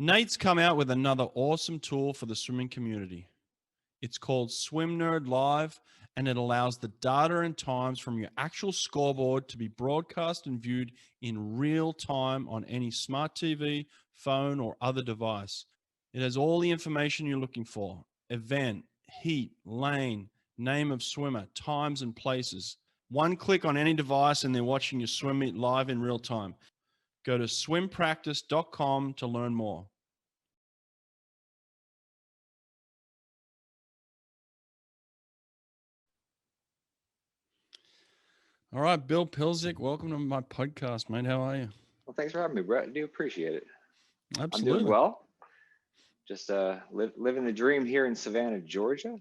Nate's come out with another awesome tool for the swimming community. It's called Swimnerd Live, and it allows the data and times from your actual scoreboard to be broadcast and viewed in real time on any smart TV, phone, or other device. It has all the information you're looking for: event, heat, lane, name of swimmer, times, and places. One click on any device, and they're watching your swim meet live in real time. Go to swimpractice.com to learn more. All right, Bill Pilczuk, welcome to my podcast, mate. How are you? Well, thanks for having me, Brett. I do appreciate it. Absolutely. I'm doing well. Just living the dream here in Savannah, Georgia.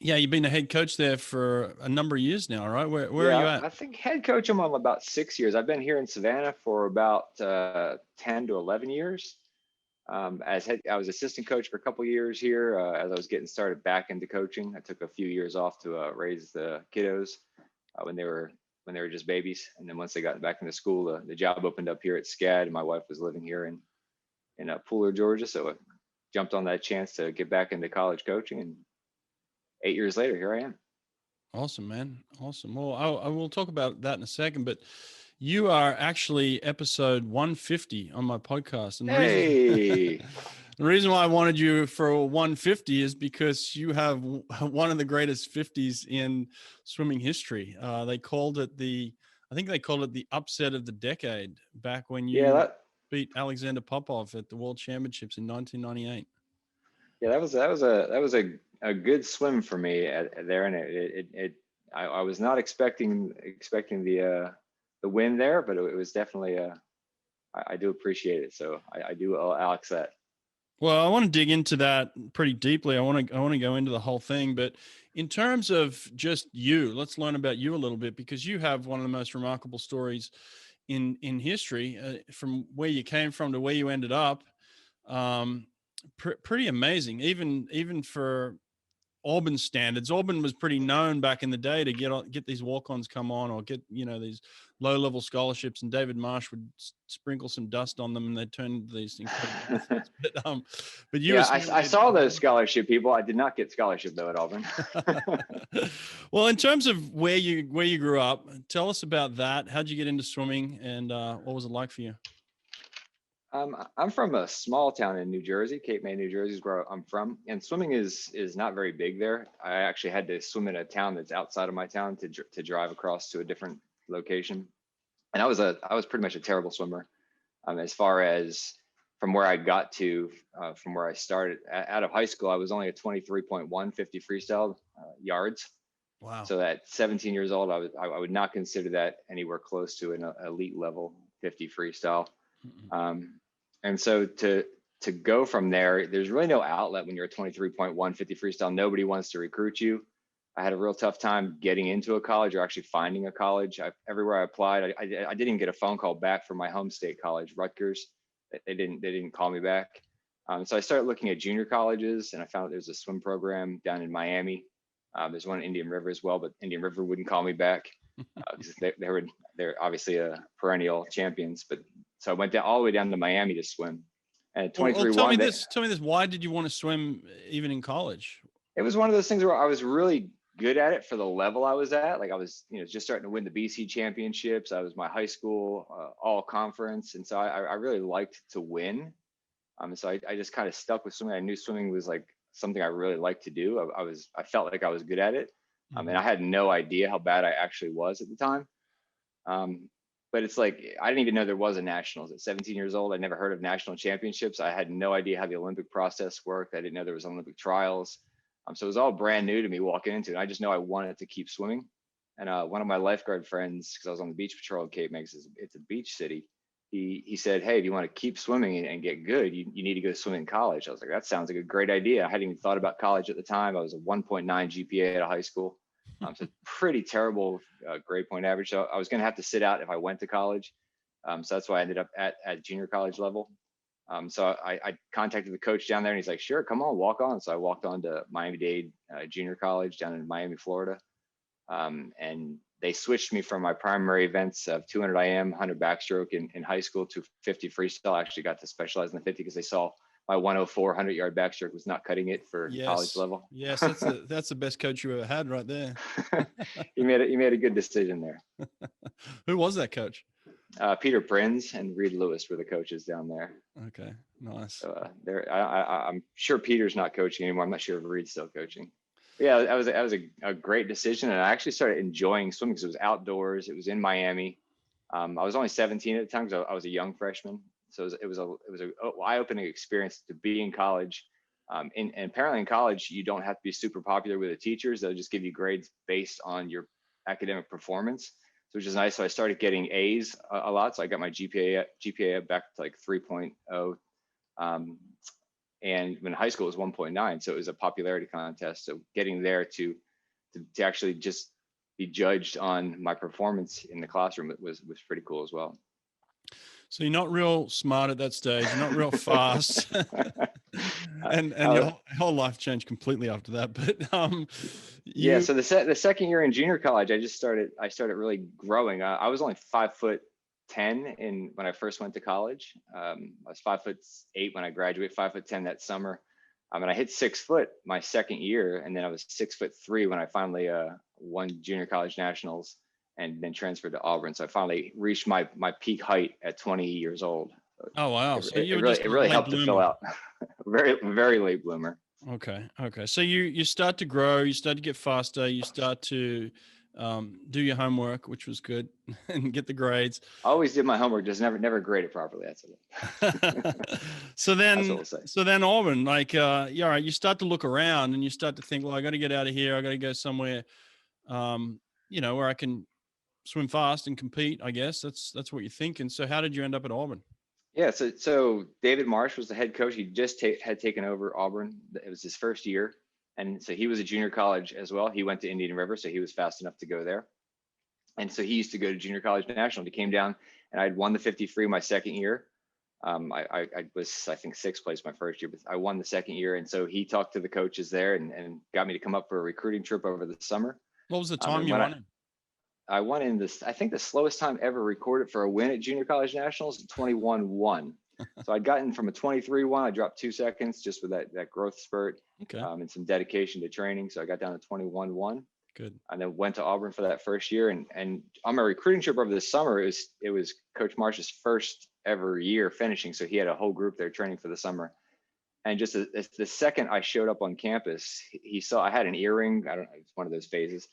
Yeah, you've been a head coach there for a number of years now, right? Where are you at? I think head coach I'm on about 6 years. I've been here in Savannah for about 10 to 11 years. I was assistant coach for a couple of years here as I was getting started back into coaching. I took a few years off to raise the kiddos when they were just babies, and then once they got back into school, the job opened up here at SCAD, and my wife was living here in Pooler, Georgia, so I jumped on that chance to get back into college coaching, and 8 years later, here I am. Awesome, man. Awesome. Well, I will talk about that in a second, but you are actually episode 150 on my podcast. And the reason why I wanted you for 150 is because you have one of the greatest 50s in swimming history. They called it the upset of the decade back when you beat Alexander Popov at the World Championships in 1998. Yeah, that was a good swim for me there, and I was not expecting the win there, but it was definitely I do appreciate it. So I do owe Alex that. Well, I want to dig into that pretty deeply. I want to go into the whole thing, but in terms of just you, let's learn about you a little bit, because you have one of the most remarkable stories in history, from where you came from to where you ended up. Pretty amazing, even for Auburn standards. Auburn was pretty known back in the day to get these walk-ons come on, or get these low-level scholarships, and David Marsh would sprinkle some dust on them, and they'd turn into these incredible but you, yeah, I saw those scholarship people. I did not get scholarship though at Auburn. Well, in terms of where you grew up, tell us about that. How'd you get into swimming, and what was it like for you? I'm from a small town in New Jersey. Cape May, New Jersey is where I'm from, and swimming is not very big there. I actually had to swim in a town that's outside of my town to drive across to a different location, and I was pretty much a terrible swimmer. As far as from where I got to, from where I started out of high school, I was only a 23.1 50 freestyle yards. Wow! So at 17 years old, I would not consider that anywhere close to an elite level 50 freestyle. And so to go from there, there's really no outlet when you're a 23.1 50 freestyle. Nobody wants to recruit you. I had a real tough time getting into a college, or actually finding a college. Everywhere I applied, I didn't get a phone call back from my home state college, Rutgers. They didn't call me back. So I started looking at junior colleges, and I found there's a swim program down in Miami. There's one in Indian River as well, but Indian River wouldn't call me back because they're obviously a perennial champions. But so I went all the way down to Miami to swim. And at 23, tell me this. Why did you want to swim even in college? It was one of those things where I was really good at it for the level I was at. Like I was, just starting to win the BC championships. I was my high school all conference, and so I really liked to win. So I just kind of stuck with swimming. I knew swimming was like something I really liked to do. I felt like I was good at it, and I had no idea how bad I actually was at the time. But it's like, I didn't even know there was a nationals at 17 years old. I never heard of national championships. I had no idea how the Olympic process worked. I didn't know there was Olympic trials. So it was all brand new to me walking into it. I just know I wanted to keep swimming. And one of my lifeguard friends, because I was on the beach patrol at Cape May, it's a beach city. He said, hey, if you want to keep swimming and get good, you need to go swim in college. I was like, that sounds like a great idea. I hadn't even thought about college at the time. I was a 1.9 GPA out of high school. So pretty terrible grade point average. So I was going to have to sit out if I went to college. So that's why I ended up at junior college level. So I contacted the coach down there, and he's like, sure, come on, walk on. So I walked on to Miami-Dade Junior College down in Miami, Florida. And they switched me from my primary events of 200 IM, 100 backstroke in high school to 50 freestyle. I actually got to specialize in the 50 because they saw my 104 100-yard backstroke was not cutting it for college level. Yes, that's the best coach you ever had right there. You made a good decision there. Who was that coach? Peter Prinz and Reed Lewis were the coaches down there. Okay, nice. So I'm sure Peter's not coaching anymore. I'm not sure if Reed's still coaching. But yeah, that was a great decision, and I actually started enjoying swimming because it was outdoors. It was in Miami. I was only 17 at the time because I was a young freshman. So it was a eye-opening experience to be in college. And apparently in college, you don't have to be super popular with the teachers. They'll just give you grades based on your academic performance, which is nice. So I started getting A's a lot. So I got my GPA back to like 3.0. And when high school was 1.9. So it was a popularity contest. So getting there to actually just be judged on my performance in the classroom was pretty cool as well. So you're not real smart at that stage. You're not real fast, and your whole life changed completely after that. But yeah. So the second year in junior college, I started really growing. I was only 5'10" when I first went to college. I was 5'8" when I graduated, 5'10" that summer. And I hit 6 foot my second year, and then I was 6'3" when I finally won junior college nationals. And then transferred to Auburn. So I finally reached my peak height at 20 years old. Oh, wow. So it really helped to fill out. Very, very late bloomer. Okay. So you start to grow, you start to get faster, you start to do your homework, which was good, and get the grades. I always did my homework, just never graded properly. That's it. So then Auburn, like, all right, you start to look around and you start to think, well, I got to get out of here. I got to go somewhere, where I can swim fast and compete. I guess that's what you're thinking. So how did you end up at Auburn? Yeah, so David Marsh was the head coach. He just had taken over Auburn. It was his first year, and so he was a junior college as well. He went to Indian River, so he was fast enough to go there. And so he used to go to junior college national. He came down, and I'd won the 50 free my second year. I was, I think, 6th place my first year, but I won the second year. And so he talked to the coaches there and got me to come up for a recruiting trip over the summer. What was the time you won? I won in this, I think the slowest time ever recorded for a win at junior college nationals, 21-1. So I'd gotten from a 23-1, I dropped 2 seconds just with that growth spurt. Okay. And some dedication to training. So I got down to 21-1. Good. And then went to Auburn for that first year. And on my recruiting trip over the summer, it was Coach Marsh's first ever year finishing. So he had a whole group there training for the summer. And just the second I showed up on campus, he saw I had an earring. I don't know, it's one of those phases.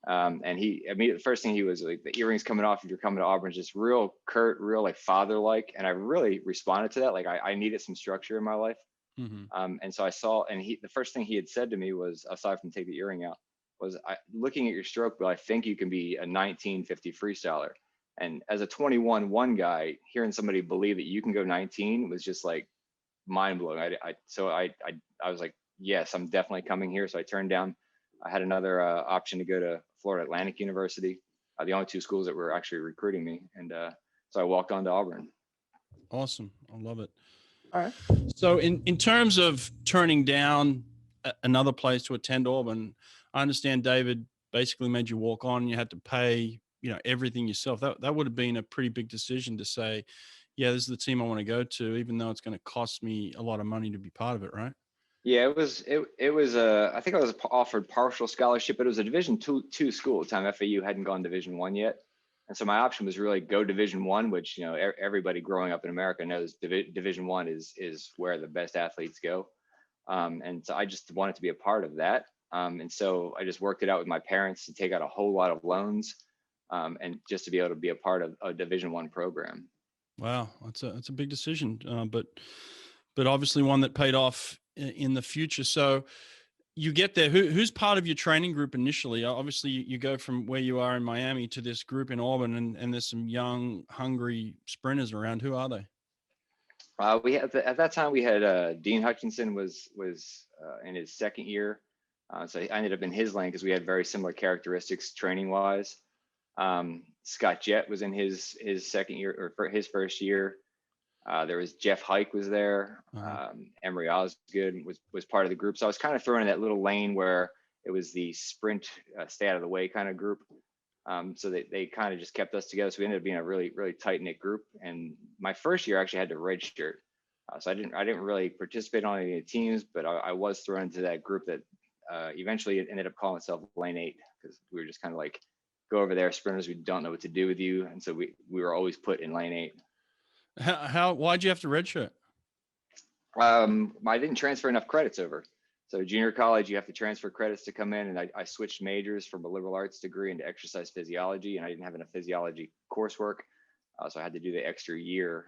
And the first thing he was like, the earrings coming off if you're coming to Auburn, just real curt, real like father-like. And I really responded to that. Like I needed some structure in my life. Mm-hmm. And so I saw, and the first thing he had said to me was, aside from take the earring out, was looking at your stroke, but I think you can be a 1950 freestyler. And as a 21-1 guy, hearing somebody believe that you can go 19 was just like mind blowing. So I was like, yes, I'm definitely coming here. So I turned down. I had another option to go to Florida Atlantic University, the only 2 schools that were actually recruiting me. And so I walked on to Auburn. Awesome. I love it. All right. So in terms of turning down another place to attend Auburn, I understand David basically made you walk on and you had to pay, everything yourself. That would have been a pretty big decision to say, yeah, this is the team I want to go to, even though it's going to cost me a lot of money to be part of it, right? Yeah, it was I think I was offered partial scholarship, but it was a Division two school at the time. FAU hadn't gone Division I yet. And so my option was really go Division I, which, everybody growing up in America knows Division I is where the best athletes go. And so I just wanted to be a part of that. And so I just worked it out with my parents to take out a whole lot of loans, and just to be able to be a part of a Division I program. Wow, that's a big decision, but obviously one that paid off in the future. So you get there. Who's part of your training group initially? Obviously, you go from where you are in Miami to this group in Auburn, and there's some young, hungry sprinters around. Who are they? We had at that time we had Dean Hutchinson was in his second year, so I ended up in his lane because we had very similar characteristics training wise. Scott Jett was in his second year, or for his first year. There was Jeff Hike was there. Emery Osgood was part of the group. So I was kind of thrown in that little lane where it was the sprint, stay out of the way kind of group. So they kind of just kept us together. So we ended up being a really, really tight knit group. And my first year I actually had to redshirt. So I didn't really participate on any teams, but I was thrown into that group that eventually it ended up calling itself Lane 8, because we were just kind of like, go over there, sprinters, we don't know what to do with you. And so we were always put in Lane 8. Why'd you have to redshirt? I didn't transfer enough credits over. So junior college, you have to transfer credits to come in, and I switched majors from a liberal arts degree into exercise physiology, and I didn't have enough physiology coursework. So I had to do the extra year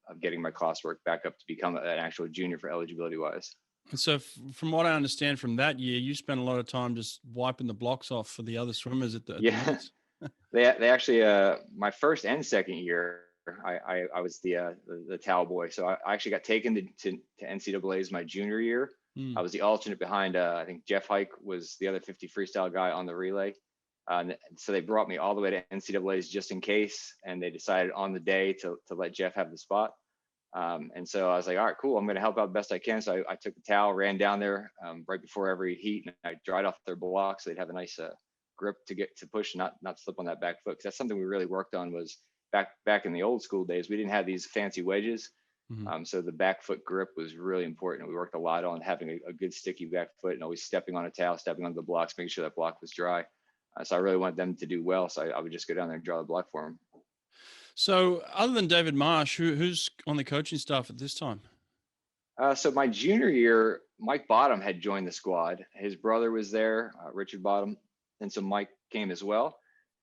of getting my classwork back up to become an actual junior for eligibility wise. And so from what I understand from that year, you spent a lot of time just wiping the blocks off for the other swimmers at the meets. They actually, my first and second year, I was the towel boy. So I actually got taken to NCAA's my junior year. I was the alternate behind, I think Jeff Hawke was the other 50 freestyle guy on the relay. So they brought me all the way to NCAA's just in case, and they decided on the day to let Jeff have the spot. And so I was like, all right, cool. I'm going to help out the best I can. So I took the towel, ran down there right before every heat, and I dried off their blocks so they'd have a nice grip to get to push, and not slip on that back foot. Because that's something we really worked on, was back in the old school days, we didn't have these fancy wedges. So the back foot grip was really important. We worked a lot on having a good sticky back foot and always stepping on a towel, stepping on the blocks, making sure that block was dry. So I really wanted them to do well. So I would just go down there and draw the block for them. So other than David Marsh, who's on the coaching staff at this time? So my junior year, Mike Bottom had joined the squad. His brother was there, Richard Bottom. And so Mike came as well.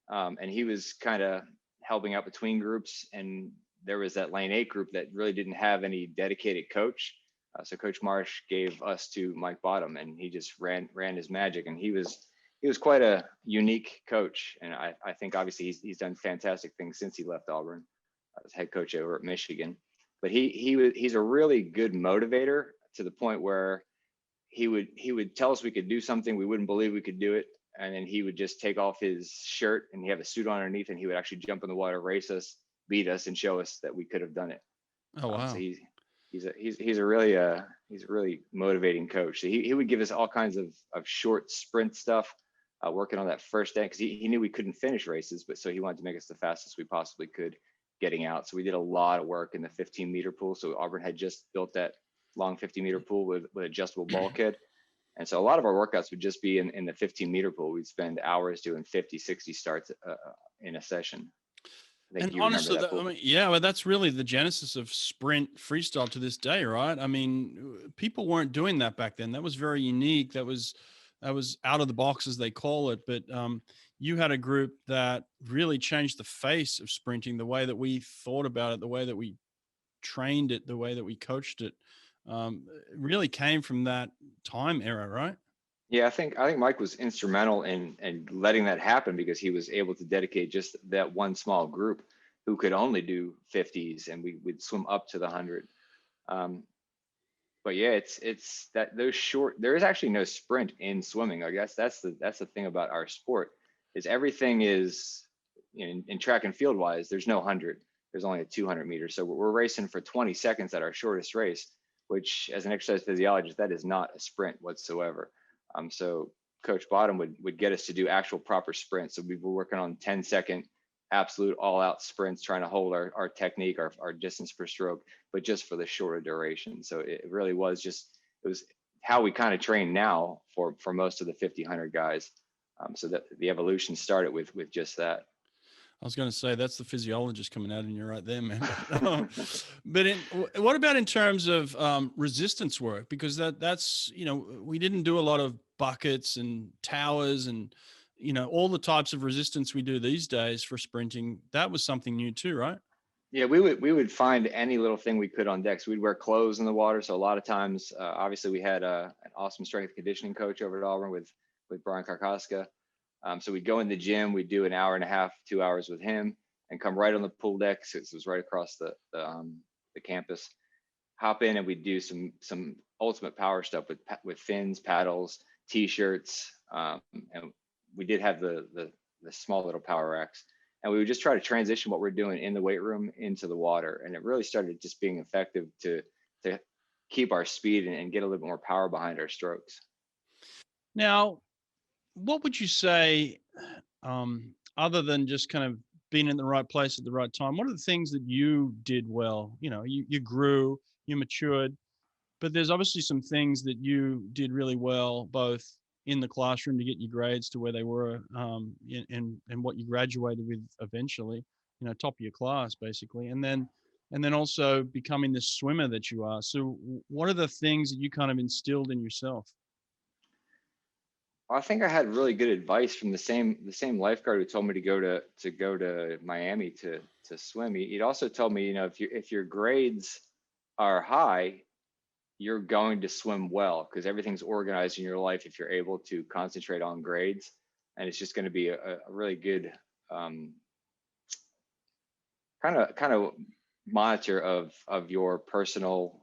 And he was kind of helping out between groups. And there was that Lane 8 group that really didn't have any dedicated coach. So Coach Marsh gave us to Mike Bottom, and he just ran his magic. And he was quite a unique coach. And I think obviously he's done fantastic things since he left Auburn as head coach over at Michigan. But he's a really good motivator, to the point where he would tell us we could do something, we wouldn't believe we could do it, and then he would just take off his shirt and he have a suit on underneath, and he would actually jump in the water, race us, beat us, and show us that we could have done it. Oh wow! So he's a really motivating coach. So he would give us all kinds of short sprint stuff, working on that first day, because he knew we couldn't finish races, but so he wanted to make us the fastest we possibly could getting out. So we did a lot of work in the 15-meter pool. So Auburn had just built that long 50-meter pool with adjustable bulkhead. And so a lot of our workouts would just be in the 15-meter pool. We'd spend hours doing 50, 60 starts in a session. And honestly, well, that's really the genesis of sprint freestyle to this day, right? I mean, people weren't doing that back then. That was very unique. That was out of the box, as they call it. But you had a group that really changed the face of sprinting, the way that we thought about it, the way that we trained it, the way that we coached it. Really came from that time era, right? Yeah, I think Mike was instrumental in letting that happen, because he was able to dedicate just that one small group who could only do 50s, and we would swim up to the 100. But yeah, it's that those short. There is actually no sprint in swimming. I guess that's the thing about our sport, is everything is in track and field wise. There's no 100. There's only a 200 meters. So we're racing for 20 seconds at our shortest race, which, as an exercise physiologist, that is not a sprint whatsoever. So Coach Bottom would get us to do actual proper sprints. So we were working on 10-second absolute all-out sprints, trying to hold our technique, our distance per stroke, but just for the shorter duration. So it really was it was how we kind of train now for most of the 50-100 guys. So that the evolution started with just that. I was going to say, that's the physiologist coming out in you right there, man. But what about in terms of resistance work? Because that's, we didn't do a lot of buckets and towers and, all the types of resistance we do these days for sprinting. That was something new too, right? Yeah, we would find any little thing we could on decks. We'd wear clothes in the water. So a lot of times, obviously we had an awesome strength and conditioning coach over at Auburn with Brian Karkoska. So we'd go in the gym, we'd do an hour and a half, 2 hours with him, and come right on the pool deck. So it was right across the campus. Hop in and we'd do some ultimate power stuff with fins, paddles, t-shirts, and we did have the small little power racks. And we would just try to transition what we're doing in the weight room into the water. And it really started just being effective to keep our speed and get a little bit more power behind our strokes. Now, what would you say other than just kind of being in the right place at the right time, what are the things that you did well? You grew, you matured, but there's obviously some things that you did really well, both in the classroom to get your grades to where they were, and what you graduated with eventually, top of your class basically, and then also becoming the swimmer that you are. So, what are the things that you kind of instilled in yourself? I think I had really good advice from the same lifeguard who told me to go to Miami to swim. He'd also told me, if your grades are high, you're going to swim well because everything's organized in your life if you're able to concentrate on grades, and it's just going to be a really good kind of monitor of your personal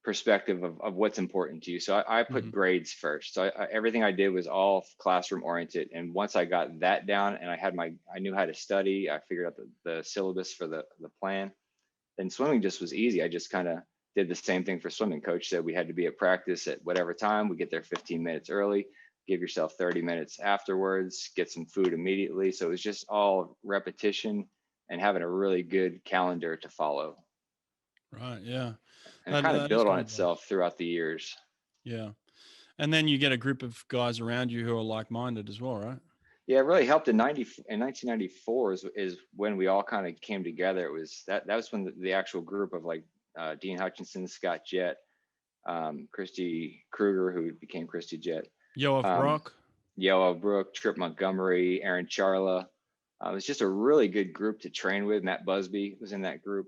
perspective of what's important to you. So I put Mhm. grades first. So everything I did was all classroom oriented. And once I got that down and I knew how to study, I figured out the syllabus for the plan, then swimming just was easy. I just kind of did the same thing for swimming. Coach said we had to be at practice at whatever time. We get there 15 minutes early, give yourself 30 minutes afterwards, get some food immediately. So it was just all repetition and having a really good calendar to follow. Right. Yeah. And it That kind of that is built on good advice. itself throughout the years. Yeah. And then you get a group of guys around you who are like-minded as well, right? Yeah, it really helped in 1994 is when we all kind of came together. It was that was when the actual group of like Dean Hutchinson, Scott Jett, Christy Kruger, who became Christy Jett, Yoav um, Bruck. Yoav Bruck, Trip Montgomery, Aaron Charla. It was just a really good group to train with. Matt Busby was in that group,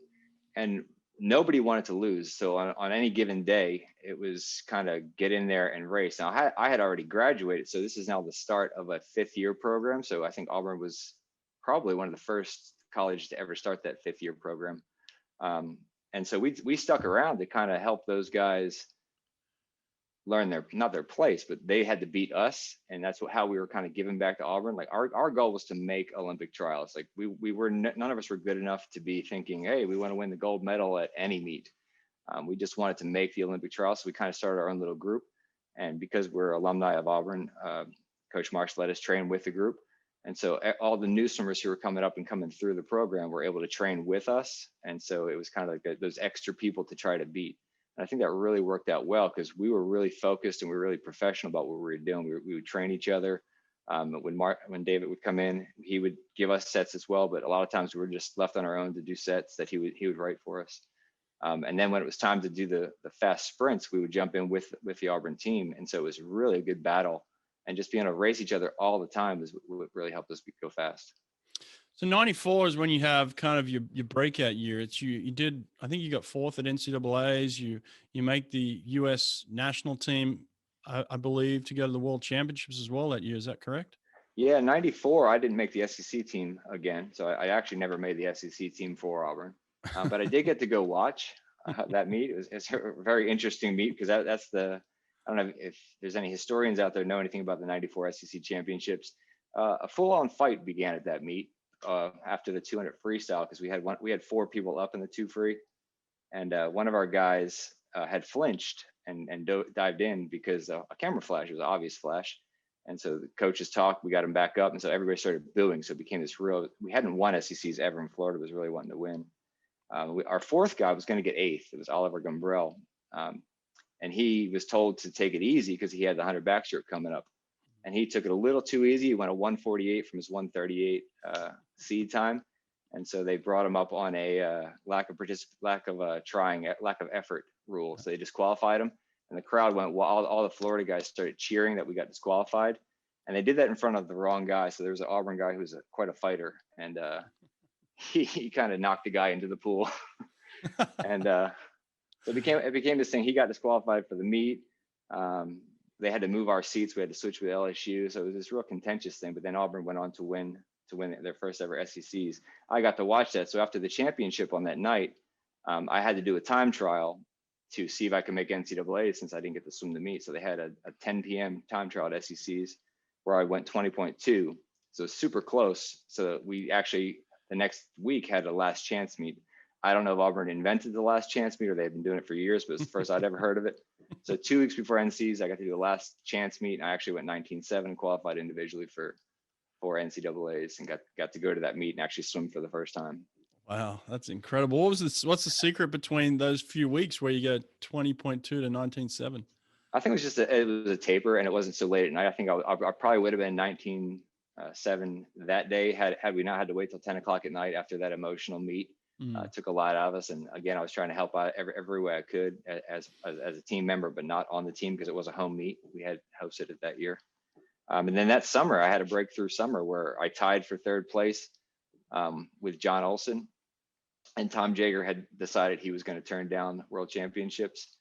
and nobody wanted to lose. So on any given day, it was kind of get in there and race. Now I had already graduated, so this is now the start of a 5th-year program. So I think Auburn was probably one of the first colleges to ever start that 5th-year program. And so we stuck around to kind of help those guys learn not their place, but they had to beat us, and that's how we were kind of giving back to Auburn. Like our goal was to make Olympic trials. Like we were none of us were good enough to be thinking, hey, we want to win the gold medal at any meet. We just wanted to make the Olympic trials, so we kind of started our own little group. And because we're alumni of Auburn, Coach Marsh let us train with the group. And so all the new swimmers who were coming up and coming through the program were able to train with us. And so it was kind of like those extra people to try to beat. And I think that really worked out well because we were really focused and we were really professional about what we were doing. We would train each other. When David would come in, he would give us sets as well. But a lot of times we were just left on our own to do sets that he would write for us. And then when it was time to do the fast sprints, we would jump in with the Auburn team. And so it was really a good battle. And just being able to race each other all the time is what really helped us go fast. So 94 is when you have kind of your breakout year. It's you did, I think you got fourth at NCAAs. You make the U.S. national team, I believe, to go to the World Championships as well that year. Is that correct? Yeah, 94, I didn't make the SEC team again. So I actually never made the SEC team for Auburn. But I did get to go watch that meet. It's a very interesting meet because that's I don't know if there's any historians out there know anything about the 94 SEC championships. A full-on fight began at that meet after the 200 freestyle because we had 4 people up in the 2 free, and one of our guys had flinched and dived in because a camera flash was an obvious flash. And so the coaches talked, we got him back up, and so everybody started booing. So it became this we hadn't won SECs ever in Florida, was really wanting to win. Our 4th guy was going to get 8th. It was Oliver Gumbrell. And he was told to take it easy because he had the 100 backstroke coming up. And he took it a little too easy. He went a 148 from his 138 seed time. And so they brought him up on a lack of effort rule. So they disqualified him. And the crowd went wild. All the Florida guys started cheering that we got disqualified. And they did that in front of the wrong guy. So there was an Auburn guy who was quite a fighter. And he kind of knocked the guy into the pool. And so it became this thing. He got disqualified for the meet. They had to move our seats. We had to switch with LSU. So it was this real contentious thing. But then Auburn went on to win their first ever SECs. I got to watch that. So after the championship on that night, I had to do a time trial to see if I could make NCAA since I didn't get to swim the meet. So they had a 10 p.m. time trial at SECs where I went 20.2. So super close. So we actually, the next week, had a last chance meet. I don't know if Auburn invented the last chance meet or they've been doing it for years, but it's the first I'd ever heard of it. So 2 weeks before NCs, I got to do the last chance meet. And I actually went 19.7, qualified individually for NCAAs, and got to go to that meet and actually swim for the first time. Wow, that's incredible. What's the secret between those few weeks where you go 20.2 to 19.7? I think it was it was a taper, and it wasn't so late at night. I think I probably would have been 19.7 that day had we not had to wait till 10 o'clock at night after that emotional meet. Took a lot out of us, and again, I was trying to help out every way I could as a team member, but not on the team because it was a home meet. We had hosted it that year, and then that summer I had a breakthrough summer where I tied for third place with Jon Olsen, and Tom Jager had decided he was going to turn down World Championships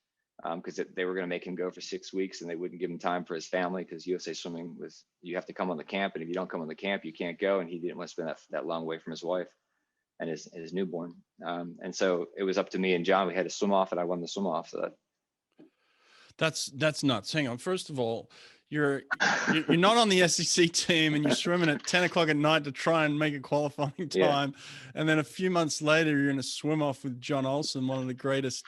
because they were going to make him go for 6 weeks, and they wouldn't give him time for his family because USA Swimming was, you have to come on the camp, and if you don't come on the camp, you can't go, and he didn't want to spend that long away from his wife and his newborn. And so it was up to me and John. We had to swim off, and I won the swim off. So that's nuts. Hang on. First of all, you're not on the SEC team, and you're swimming at 10 o'clock at night to try and make a qualifying time. Yeah. And then a few months later, you're in a swim off with Jon Olsen, one of the greatest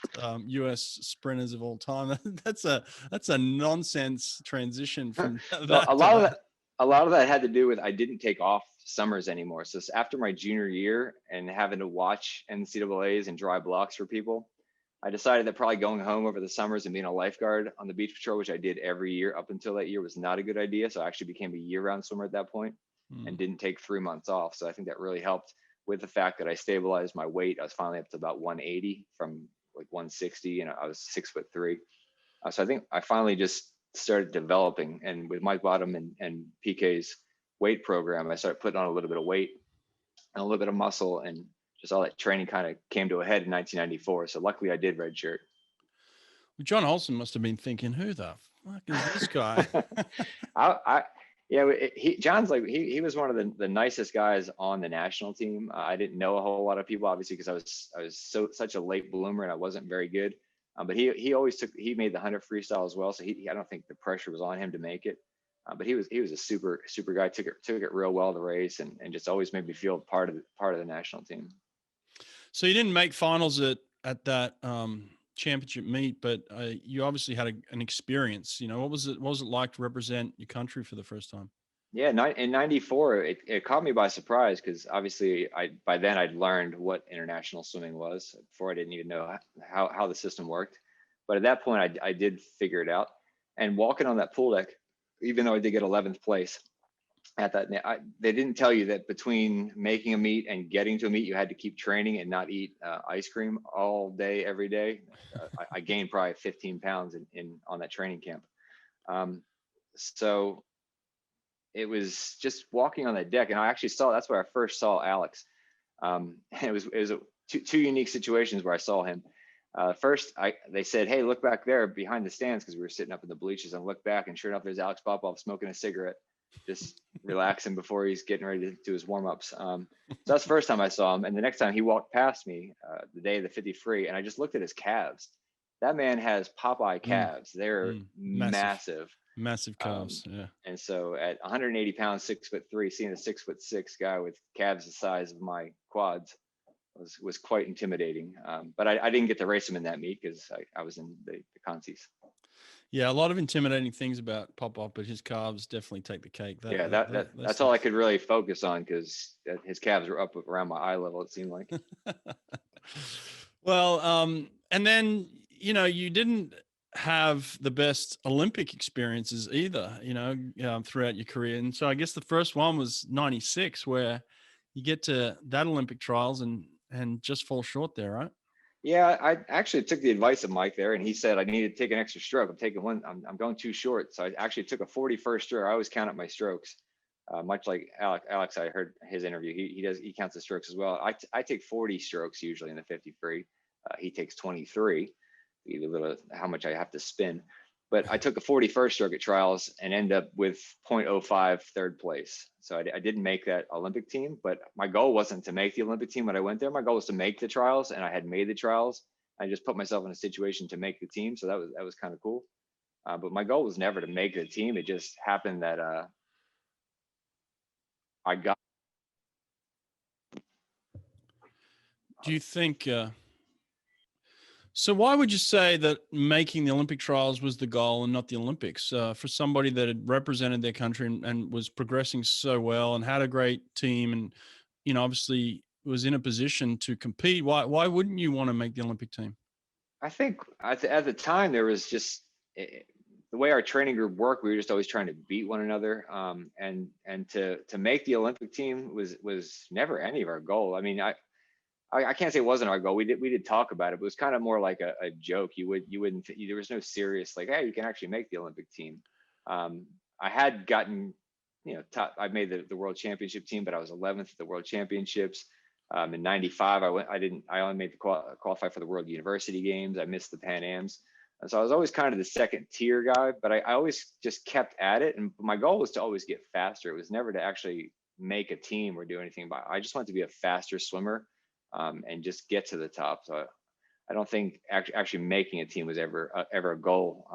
US sprinters of all time. That's a nonsense transition from that. A lot of that had to do with I didn't take off summers anymore. So after my junior year and having to watch NCAAs and dry blocks for people, I decided that probably going home over the summers and being a lifeguard on the beach patrol, which I did every year up until that year, was not a good idea. So I actually became a year-round swimmer at that point and didn't take 3 months off. So I think that really helped with the fact that I stabilized my weight. I was finally up to about 180 from like 160, and I was 6'3". So I think I finally just started developing, and with Mike Bottom and PK's weight program, I started putting on a little bit of weight and a little bit of muscle, and just all that training kind of came to a head in 1994. So luckily I did redshirt. Jon Olsen must have been thinking, who the fuck is this guy? John's like, he was one of the nicest guys on the national team. I didn't know a whole lot of people, obviously, because I was such a late bloomer and I wasn't very good. But he made the 100 freestyle as well. So I don't think the pressure was on him to make it. But he was a super guy. Took it real well to race, and just always made me feel part of the national team. So you didn't make finals at that championship meet, but you obviously had an experience. You know, what was it like to represent your country for the first time? Yeah, in '94, it caught me by surprise because obviously by then I'd learned what international swimming was. Before I didn't even know how the system worked, but at that point I did figure it out. And walking on that pool deck, even though I did get 11th place at that, they didn't tell you that between making a meet and getting to a meet, you had to keep training and not eat ice cream all day, every day. I gained probably 15 pounds on that training camp. So it was just walking on that deck, and that's where I first saw Alex. And it was two unique situations where I saw him. First, they said, "Hey, look back there behind the stands," because we were sitting up in the bleachers, and look back, and sure enough, there's Alex Popov smoking a cigarette, just relaxing before he's getting ready to do his warm-ups. So that's the first time I saw him. And the next time he walked past me, the day of the 50 free, and I just looked at his calves. That man has Popeye calves. They're massive. Massive calves, yeah. And so at 180 pounds, 6'3", seeing a 6'6" guy with calves the size of my quads was quite intimidating. But I didn't get to race him in that meet because I was in the consies. Yeah, a lot of intimidating things about Popov, but his calves definitely take the cake. That's all I could really focus on because his calves were up around my eye level, it seemed like. Well, and then, you didn't have the best Olympic experiences either, throughout your career. And so I guess the first one was 96, where you get to that Olympic trials and just fall short there, right? Yeah, I actually took the advice of Mike there, and he said I needed to take an extra stroke. I'm taking one. I'm going too short, so I actually took a 41st stroke. I always count up my strokes, much like Alex. I heard his interview. He counts the strokes as well. I take 40 strokes usually in the 50 free. He takes 23. A little how much I have to spin. But I took a 41st stroke at trials and end up with 0.05 third place. So I didn't make that Olympic team, but my goal wasn't to make the Olympic team when I went there. My goal was to make the trials, and I had made the trials. I just put myself in a situation to make the team. So that was kind of cool. But my goal was never to make the team. It just happened that I got. Do you think, so why would you say that making the Olympic trials was the goal and not the Olympics for somebody that had represented their country and was progressing so well and had a great team and, obviously was in a position to compete? Why wouldn't you want to make the Olympic team? I think at the time there was just the way our training group worked. We were just always trying to beat one another, and to make the Olympic team was never any of our goal. I mean, I can't say it wasn't our goal. We did talk about it, but it was kind of more like a joke. You wouldn't, there was no serious like, hey, you can actually make the Olympic team. I had gotten, I made the world championship team, but I was 11th at the world championships. In '95, I only made the qualify for the World University Games. I missed the Pan Ams. And so I was always kind of the second tier guy, but I always just kept at it. And my goal was to always get faster. It was never to actually make a team or do anything about it. I just wanted to be a faster swimmer, and just get to the top. So I don't think actually making a team was ever a goal.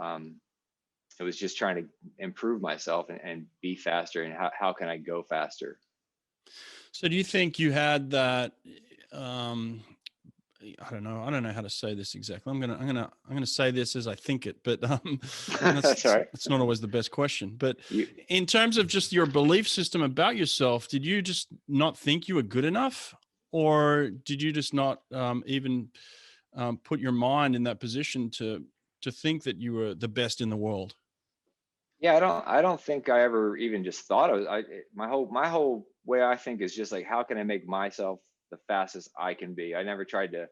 It was just trying to improve myself and be faster. And how can I go faster? So do you think you had that? I don't know how to say this exactly. I'm gonna say this as I think it, but That's all right. it's not always the best question. But You, in terms of just your belief system about yourself, did you just not think you were good enough, or did you just not even put your mind in that position to think that you were the best in the world? Yeah, I don't think I ever even just thought my whole way I think is just like, how can I make myself the fastest I can be? I never tried to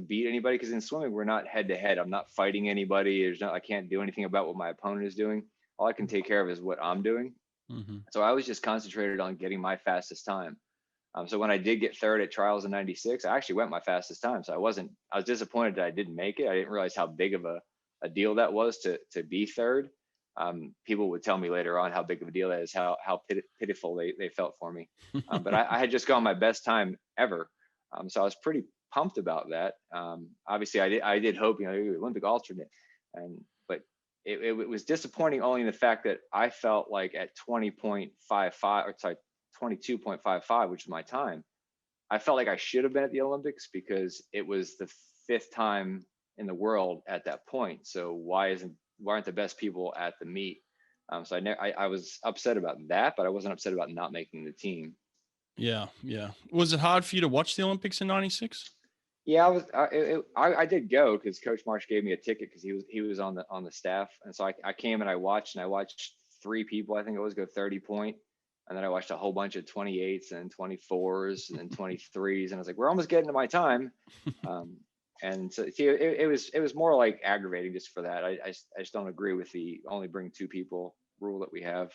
beat anybody, because in swimming we're not head to head. I'm not fighting anybody. I can't do anything about what my opponent is doing. All I can take care of is what I'm doing. Mm-hmm. So I was just concentrated on getting my fastest time. So when I did get third at trials in '96, I actually went my fastest time. So I was disappointed that I didn't make it. I didn't realize how big of a deal that was to be third. People would tell me later on how big of a deal that is, how pitiful they felt for me. But I had just gone my best time ever. So I was pretty pumped about that. Obviously I did hope, Olympic alternate, but it was disappointing only in the fact that I felt like at 22.55, which is my time, I felt like I should have been at the Olympics because it was the 5th time in the world at that point. So why aren't the best people at the meet? So I was upset about that, but I wasn't upset about not making the team. Yeah. Was it hard for you to watch the Olympics in '96? Yeah, I did go because Coach Marsh gave me a ticket because he was on the staff, and so I came and I watched 3 people, I think it was, go 30 point, and then I watched a whole bunch of 28s and 24s and 23s, and I was like, we're almost getting to my time. And so it was more like aggravating just for that. I just don't agree with the only bring 2 people rule that we have.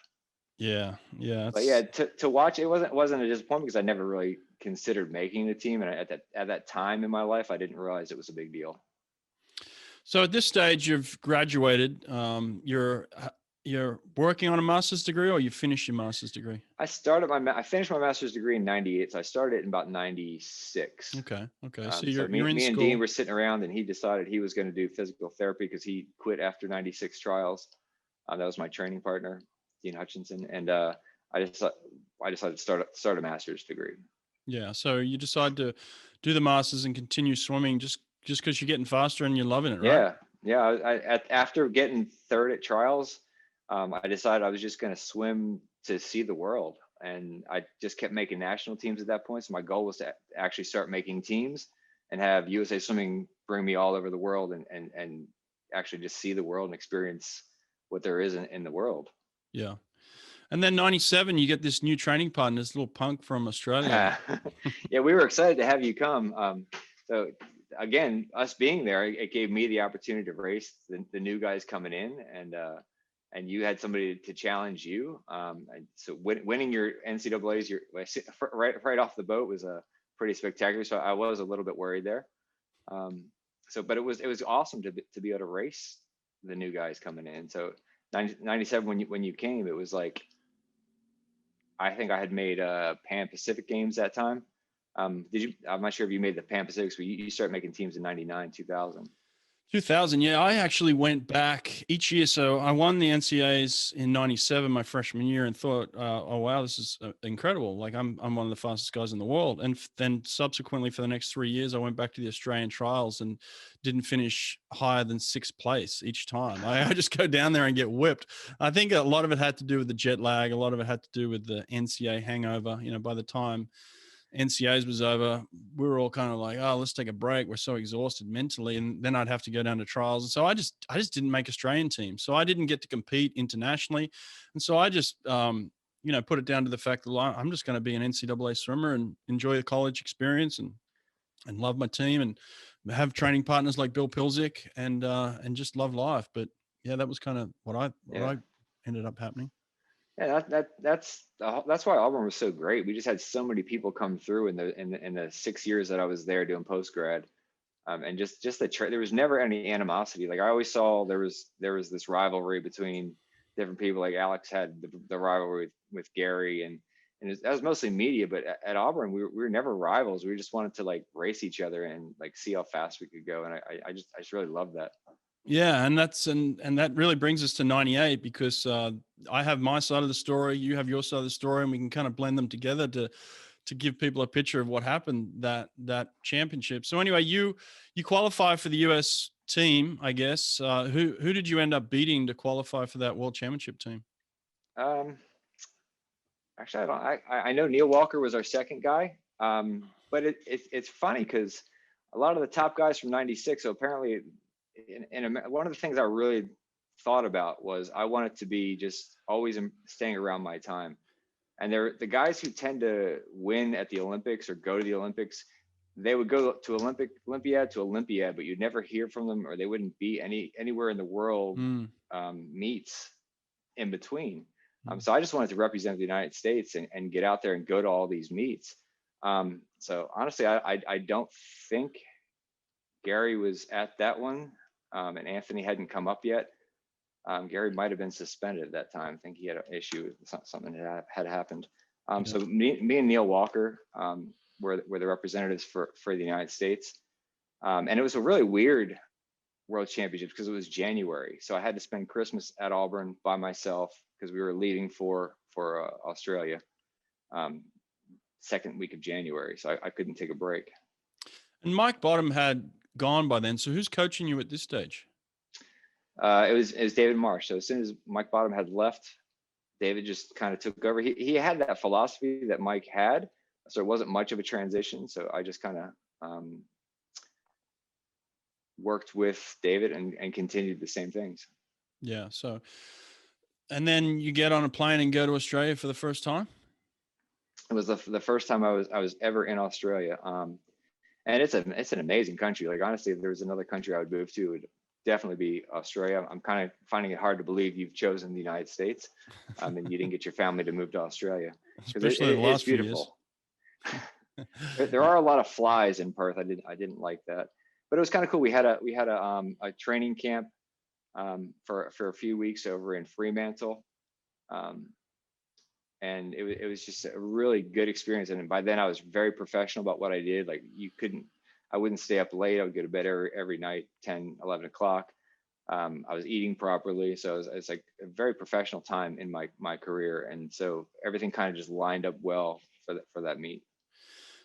Yeah. But yeah, to watch it wasn't a disappointment because I never really considered making the team, and at that time in my life, I didn't realize it was a big deal. So at this stage, you've graduated. You're working on a master's degree, or you finished your master's degree? I finished my master's degree in '98, so I started in about '96. Okay. So you're in me and school. Dean were sitting around, and he decided he was going to do physical therapy because he quit after '96 trials. That was my training partner, Dean Hutchinson, and I decided to start a master's degree. Yeah. So you decide to do the masters and continue swimming just because you're getting faster and you're loving it, right? Yeah. After getting third at trials, I decided I was just going to swim to see the world, and I just kept making national teams at that point. So my goal was to actually start making teams and have USA Swimming bring me all over the world and actually just see the world and experience what there is in the world. Yeah. And then '97, you get this new training partner, this little punk from Australia. Yeah, we were excited to have you come. So again, us being there, it gave me the opportunity to race the new guys coming in, and you had somebody to challenge you. So winning your NCAA's right off the boat was a pretty spectacular. So I was a little bit worried there. But it was awesome to be able to race the new guys coming in. So '97 when you came, it was like, I think I had made Pan Pacific Games that time. I'm not sure if you made the Pan Pacifics, but you started making teams in '99, 2000. 2000, yeah, I actually went back each year. So I won the NCAAs in '97, my freshman year, and thought, "Oh wow, this is incredible! Like I'm one of the fastest guys in the world." And then subsequently, for the next 3 years, I went back to the Australian trials and didn't finish higher than sixth place each time. I just go down there and get whipped. I think a lot of it had to do with the jet lag. A lot of it had to do with the NCAA hangover. You know, by the time NCAs was over, we were all kind of like, oh, let's take a break. We're so exhausted mentally. And then I'd have to go down to trials. And so I just didn't make Australian team. So I didn't get to compete internationally. And so I just, put it down to the fact that I'm just going to be an NCAA swimmer and enjoy the college experience and love my team and have training partners like Bill Pilczuk and just love life. But yeah, that was kind of what I ended up happening. Yeah, that's why Auburn was so great. We just had so many people come through in the 6 years that I was there doing post grad, and just there was never any animosity. Like I always saw there was this rivalry between different people. Like Alex had the rivalry with Gary, and that was mostly media. But at Auburn, we were never rivals. We just wanted to like race each other and like see how fast we could go. And I just really loved that. Yeah, and that really brings us to '98 because I have my side of the story, you have your side of the story, and we can kind of blend them together to give people a picture of what happened that championship. So anyway, you qualify for the U.S. team, I guess. Who did you end up beating to qualify for that World Championship team? Actually, I know Neil Walker was our second guy, but it's funny because a lot of the top guys from '96. So apparently, one of the things I really thought about was I wanted to be just always staying around my time. And the guys who tend to win at the Olympics or go to the Olympics, they would go to Olympiad to Olympiad, but you'd never hear from them, or they wouldn't be anywhere in the world meets in between. So I just wanted to represent the United States and get out there and go to all these meets. So honestly, I don't think Gary was at that one, and Anthony hadn't come up yet. Gary might have been suspended at that time. I think he had an issue with something that had happened. So me and Neil Walker were the representatives for the United States. And it was a really weird World Championship because it was January. So I had to spend Christmas at Auburn by myself because we were leaving for Australia second week of January. So I couldn't take a break. And Mike Bottom had gone by then. So who's coaching you at this stage? It was David Marsh. So as soon as Mike Bottom had left, David just kind of took over. He had that philosophy that Mike had, so it wasn't much of a transition. So I just kind of worked with David and continued the same things. Yeah. So, and then you get on a plane and go to Australia for the first time? It was the first time I was ever in Australia. And it's an amazing country. Like honestly, if there was another country I would move to, it would definitely be Australia. I'm kind of finding it hard to believe you've chosen the United States, and you didn't get your family to move to Australia. Especially the last few years. There are a lot of flies in Perth. I didn't like that, but it was kind of cool. We had a training camp for a few weeks over in Fremantle, and it was just a really good experience. And by then I was very professional about what I did. Like I wouldn't stay up late. I would go to bed every night, 10, 11 o'clock. I was eating properly. So it's like a very professional time in my career. And so everything kind of just lined up well for that meet.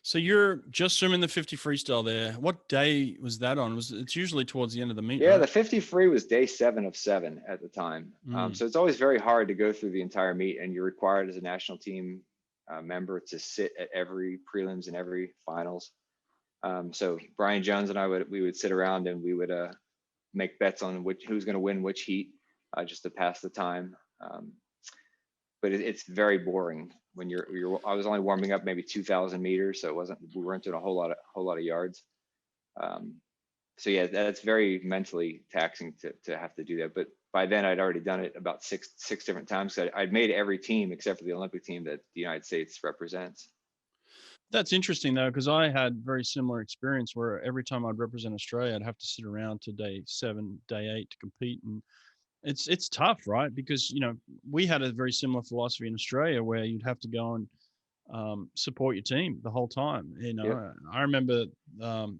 So you're just swimming the 50 freestyle there. What day was that on? It's usually towards the end of the meet. Yeah, right? The 50 free was day 7 of 7 at the time. So it's always very hard to go through the entire meet, and you're required as a national team member to sit at every prelims and every finals. So Brian Jones and we would sit around and we would make bets on who's going to win which heat, just to pass the time. But it's very boring when I was only warming up maybe 2,000 meters, so we weren't doing a whole lot of yards. So yeah, that's very mentally taxing to have to do that. But by then I'd already done it about six different times. So I'd made every team except for the Olympic team that the United States represents. That's interesting though, because I had very similar experience where every time I'd represent Australia, I'd have to sit around to day 7, day 8 to compete. And it's tough, right? Because, we had a very similar philosophy in Australia where you'd have to go and support your team the whole time. You know, Yep. I remember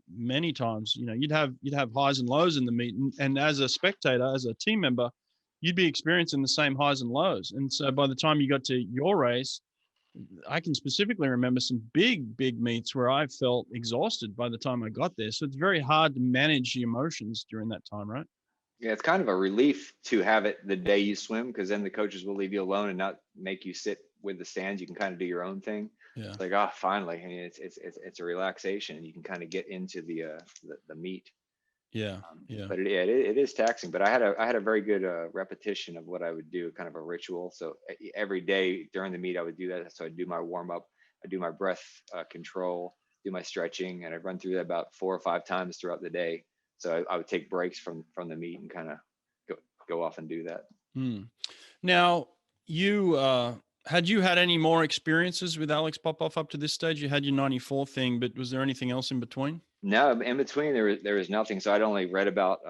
many times, you know, you'd have highs and lows in the meet, and as a spectator, as a team member, you'd be experiencing the same highs and lows. And so by the time you got to your race, I can specifically remember some big meets where I felt exhausted by the time I got there. So it's very hard to manage the emotions during that time, right? Yeah, it's kind of a relief to have it the day you swim, because then the coaches will leave you alone and not make you sit with the stands. You can kind of do your own thing. Yeah. It's like, oh, finally, I mean, it's a relaxation. You can kind of get into the meat. Yeah. Yeah. But it is taxing. But I had a very good repetition of what I would do, kind of a ritual. So every day during the meet, I would do that. So I'd do my warm up, I do my breath control, do my stretching, and I'd run through that about 4 or 5 times throughout the day. So I would take breaks from the meet and kind of go off and do that. Now, had you had any more experiences with Alex Popov up to this stage? You had your 94 thing, but was there anything else in between? No, in between there was nothing. So I'd only read about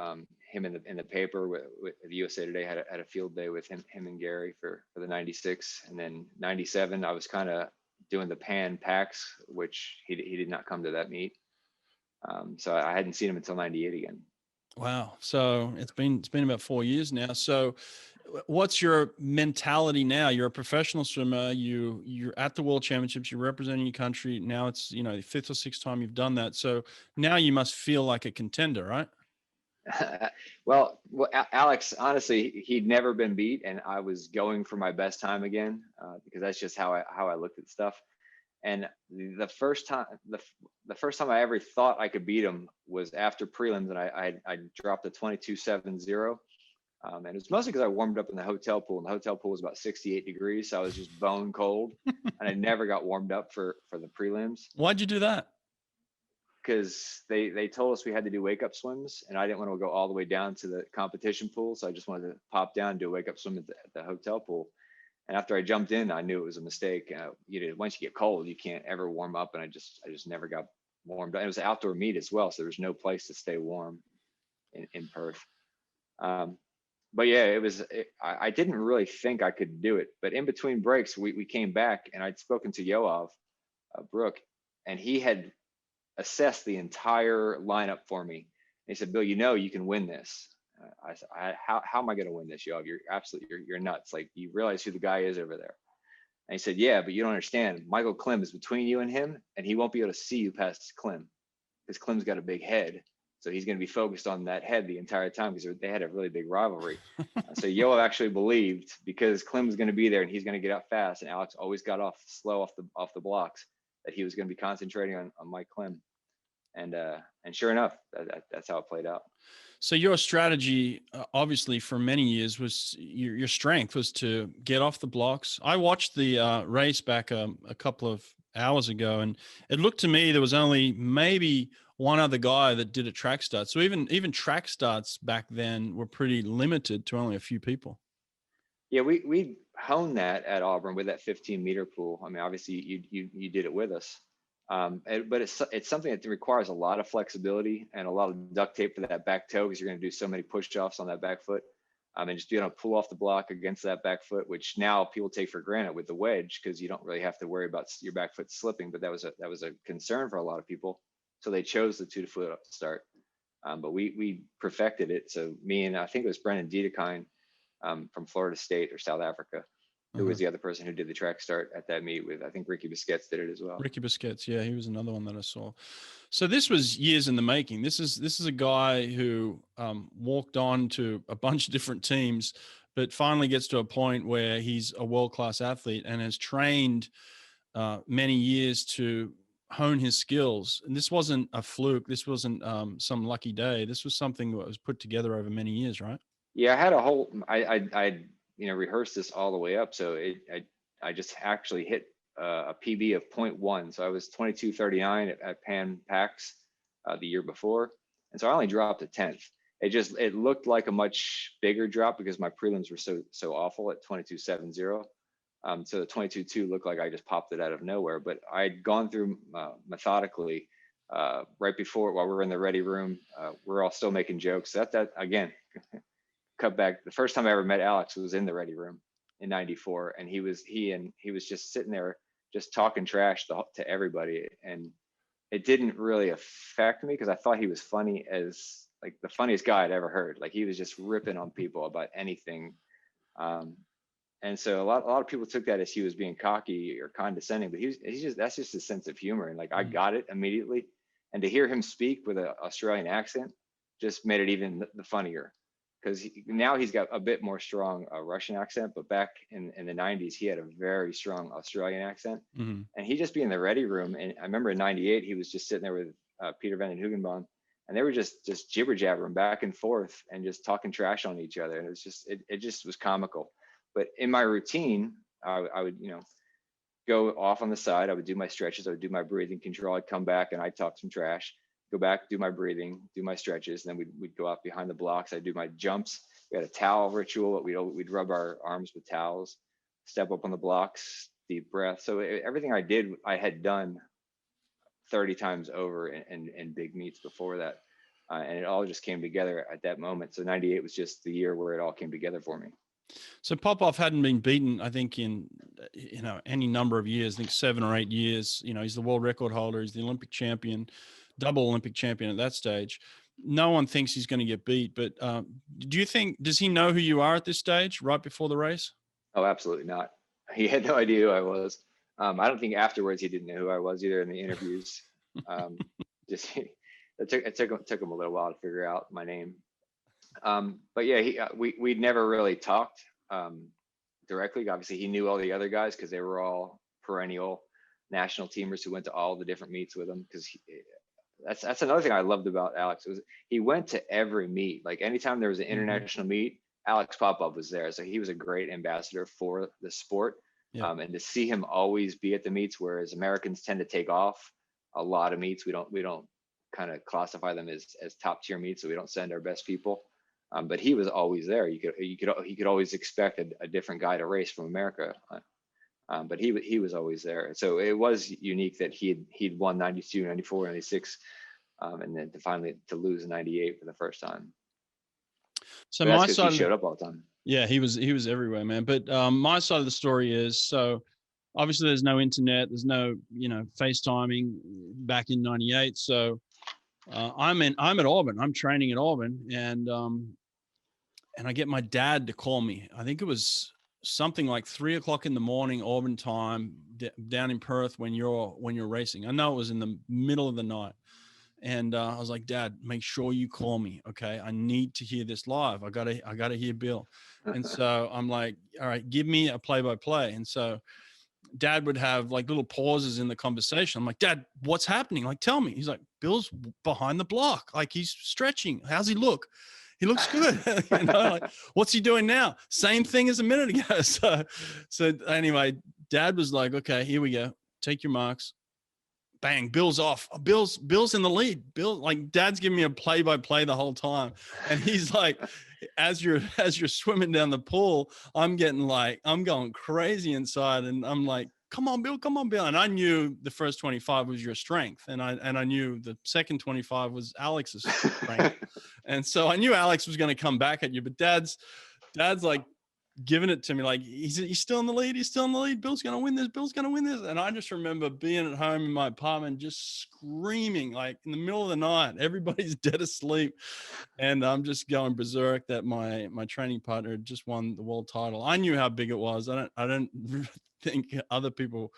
him in the paper with the USA Today had a field day with him and Gary for the 96, and then 97 I was kind of doing the Pan Pacs, which he did not come to that meet. So I hadn't seen him until 98 again. Wow. So it's been about 4 years now. So what's your mentality now? You're a professional swimmer. You're at the World Championships. You're representing your country. Now it's, you know, the 5th or 6th time you've done that. So now you must feel like a contender, right? Well, Alex, honestly, he'd never been beat, and I was going for my best time again, because that's just how I looked at stuff. And the first time I ever thought I could beat him was after prelims, and I dropped a 22.70. And it was mostly because I warmed up in the hotel pool, and the hotel pool was about 68 degrees. So I was just bone cold, and I never got warmed up for the prelims. Why'd you do that? Because they told us we had to do wake up swims, and I didn't want to go all the way down to the competition pool. So I just wanted to pop down and do a wake up swim at the hotel pool. And after I jumped in, I knew it was a mistake. Once you get cold, you can't ever warm up, and I just never got warmed up. And it was an outdoor meet as well, so there was no place to stay warm in Perth. But yeah, I didn't really think I could do it. But in between breaks, we came back, and I'd spoken to Yoav Bruck, and he had assessed the entire lineup for me. And he said, "Bill, you can win this." I said, how am I going to win this, Yoav? You're nuts. Like, you realize who the guy is over there? And he said, "Yeah, but you don't understand. Michael Klim is between you and him, and he won't be able to see you past Klim, because Klim's got a big head. So he's going to be focused on that head the entire time, because they had a really big rivalry." So Yoav actually believed, because Klim was going to be there and he's going to get out fast, and Alex always got slow off the blocks, that he was going to be concentrating on Mike Klim. And sure enough, that's how it played out. So your strategy, obviously, for many years was your strength was to get off the blocks. I watched the race back a couple of hours ago, and it looked to me there was only maybe one other guy that did a track start. So even track starts back then were pretty limited to only a few people. Yeah, we honed that at Auburn with that 15-meter pool. I mean, obviously you did it with us. But it's something that requires a lot of flexibility and a lot of duct tape for that back toe, because you're going to do so many push-offs on that back foot. And just being able to pull off the block against that back foot, which now people take for granted with the wedge, because you don't really have to worry about your back foot slipping. But that was a concern for a lot of people, so they chose the 2-foot up to start. But we perfected it. So me and I think it was Brendan Dedekind from Florida State or South Africa, who was the other person who did the track start at that meet with, I think Ricky Biscuits did it as well. Ricky Biscuits, yeah, he was another one that I saw. So this was years in the making. This is a guy who walked on to a bunch of different teams, but finally gets to a point where he's a world-class athlete and has trained many years to hone his skills. And this wasn't a fluke. This wasn't some lucky day. This was something that was put together over many years, right? Yeah, I had a whole, I rehearsed this all the way up. So I just actually hit a PB of 0.1. So I was 22.39 at Pan Pacs the year before. And so I only dropped a 10th. It looked like a much bigger drop because my prelims were so awful at 22.70. So the 22.2 looked like I just popped it out of nowhere, but I'd gone through methodically right before, while we were in the ready room. We're all still making jokes. That again, cut back. The first time I ever met Alex was in the ready room in '94, and he was just sitting there just talking trash to everybody. And it didn't really affect me because I thought he was funny as like the funniest guy I'd ever heard. Like he was just ripping on people about anything. And so a lot of people took that as he was being cocky or condescending, but that's just his sense of humor. And like, I got it immediately. And to hear him speak with an Australian accent just made it even the funnier, because now he's got a bit more strong Russian accent, but back in the 90s, he had a very strong Australian accent. Mm-hmm. And he'd just be in the ready room. And I remember in 98, he was just sitting there with Peter Van den Hoogenbom, and they were just jibber jabbering back and forth and just talking trash on each other. And it just was comical. But in my routine, I would, go off on the side. I would do my stretches. I would do my breathing control. I'd come back and I'd talk some trash, go back, do my breathing, do my stretches. And then we'd go out behind the blocks. I'd do my jumps. We had a towel ritual. We'd rub our arms with towels, step up on the blocks, deep breath. So everything I did, I had done 30 times over in big meets before that. And it all just came together at that moment. So 98 was just the year where it all came together for me. So Popov hadn't been beaten, I think, in any number of years. I think 7 or 8 years. He's the world record holder. He's the Olympic champion, double Olympic champion at that stage. No one thinks he's going to get beat. But does he know who you are at this stage, right before the race? Oh, absolutely not. He had no idea who I was. I don't think afterwards he didn't know who I was either in the interviews. It took him a little while to figure out my name. But yeah, we'd never really talked directly. Obviously, he knew all the other guys because they were all perennial national teamers who went to all the different meets with him. Because that's another thing I loved about Alex, was he went to every meet. Like anytime there was an international meet, Alex Popov was there. So he was a great ambassador for the sport. Yeah. And to see him always be at the meets, whereas Americans tend to take off a lot of meets. We don't kind of classify them as top tier meets, so we don't send our best people. But he was always there. He could always expect a different guy to race from America. But he was always there. So it was unique that he'd won 92, 94, 96, and then finally to lose in 98 for the first time. So but my side he showed up all the time. Yeah, he was everywhere, man. But my side of the story is, so obviously there's no internet, there's no FaceTiming back in 98. So I'm at Auburn. I'm training at Auburn, and I get my dad to call me. I think it was something like 3:00 in the morning Auburn time down in Perth when you're racing. I know it was in the middle of the night, and I was like, Dad, make sure you call me, okay? I need to hear this live. I gotta hear Bill. And so I'm like, all right, give me a play-by-play. And so Dad would have like little pauses in the conversation. I'm like, Dad, what's happening? Like, tell me. He's like, Bill's behind the block. Like, he's stretching. How's he look? He looks good. Like, what's he doing now? Same thing as a minute ago. So anyway, Dad was like, okay, here we go. Take your marks. Bang, Bill's off. Bill's in the lead. Bill, like, Dad's giving me a play-by-play the whole time. And he's like, as you're swimming down the pool, I'm going crazy inside. And I'm like, come on, Bill. And I knew the first 25 was your strength. And I knew the second 25 was Alex's strength. And so I knew Alex was going to come back at you, but Dad's like giving it to me. Like, he's still in the lead. Bill's going to win this. And I just remember being at home in my apartment, just screaming, like, in the middle of the night, everybody's dead asleep. And I'm just going berserk that my training partner had just won the world title. I knew how big it was. I don't think other people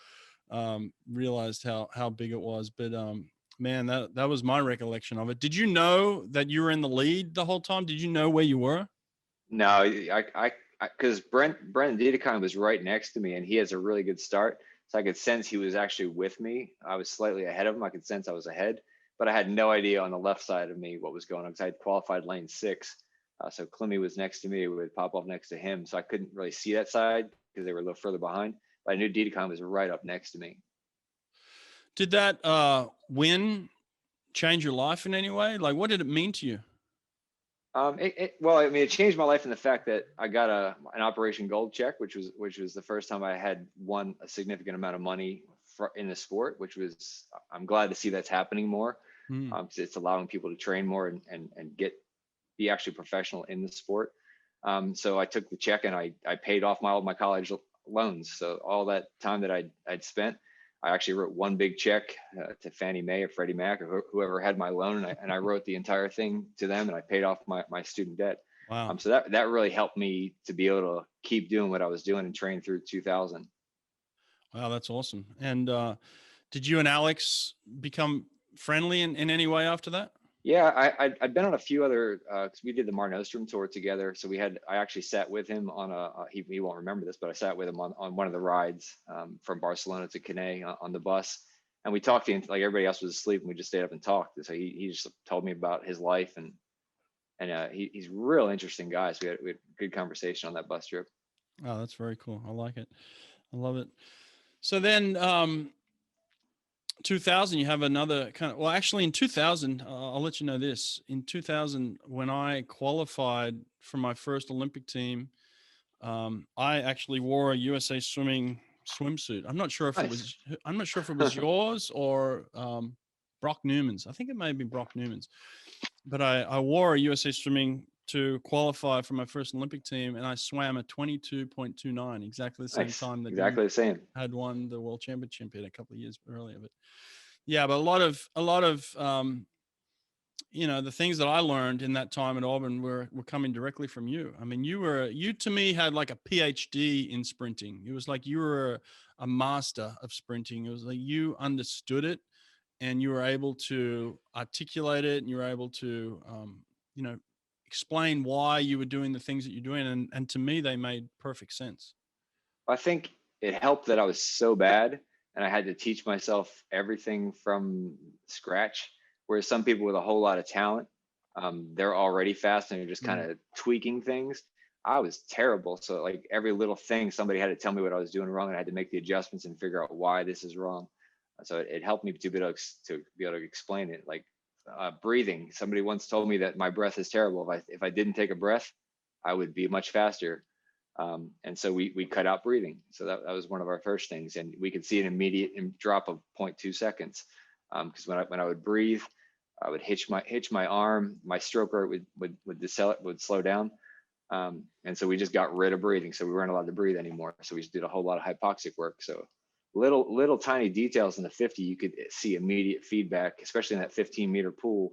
realized how big it was, but man, that was my recollection of it. Did you know that you were in the lead the whole time? Did you know where you were? No, because Brent Dedekind was right next to me, and he has a really good start. So I could sense he was actually with me. I was slightly ahead of him. I could sense I was ahead, but I had no idea on the left side of me what was going on, because I had qualified lane 6. So Klimmy was next to me with Popov next to him. So I couldn't really see that side because they were a little further behind, but I knew Dedekind was right up next to me. Did that win change your life in any way? Like, what did it mean to you? It changed my life in the fact that I got an Operation Gold check, which was the first time I had won a significant amount of money in the sport, I'm glad to see that's happening more. It's allowing people to train more and be actually professional in the sport. So I took the check and I paid off all my college loans. So all that time that I'd spent, I actually wrote one big check to Fannie Mae or Freddie Mac or whoever had my loan, and I wrote the entire thing to them, and I paid off my student debt. Wow. So that really helped me to be able to keep doing what I was doing and train through 2000. Wow, that's awesome. And did you and Alex become friendly in any way after that? Yeah, I'd been on a few other, cause we did the Mar Nostrum tour together. So I actually sat with him on he won't remember this, but I sat with him on one of the rides from Barcelona to Cannes on the bus. And we talked to him, like everybody else was asleep, and we just stayed up and talked. And so he just told me about his life, and he's a real interesting guy. So we had a good conversation on that bus trip. Oh, that's very cool. I like it. I love it. So then 2000, you have another kind of, well, actually in 2000, I'll let you know this. In 2000, when I qualified for my first Olympic team, I actually wore a USA Swimming swimsuit. I'm not sure if it was yours or Brock Newman's. I think it may have been Brock Newman's, but I wore a USA Swimming to qualify for my first Olympic team, and I swam at 22.29, exactly the same Nice. time that Exactly the same. had won the world championship in a couple of years earlier. But yeah, but a lot of the things that I learned in that time at Auburn were coming directly from you. I mean, you to me had like a PhD in sprinting. It was like you were a master of sprinting. It was like you understood it, and you were able to articulate it, and you were able to explain why you were doing the things that you're doing, and to me they made perfect sense. I think it helped that I was so bad and I had to teach myself everything from scratch. Whereas some people with a whole lot of talent, they're already fast and they're just kind of tweaking things. I was terrible. So like every little thing, somebody had to tell me what I was doing wrong, and I had to make the adjustments and figure out why this is wrong. So it helped me to be able to explain it. Like breathing. Somebody once told me that my breath is terrible. If I didn't take a breath, I would be much faster. And so we cut out breathing. So that was one of our first things, and we could see an immediate drop of 0.2 seconds. Because when I would breathe, I would hitch my arm, my stroke rate would slow down. And so we just got rid of breathing. So we weren't allowed to breathe anymore. So we just did a whole lot of hypoxic work. So little tiny details in the 50, you could see immediate feedback, especially in that 15-meter pool,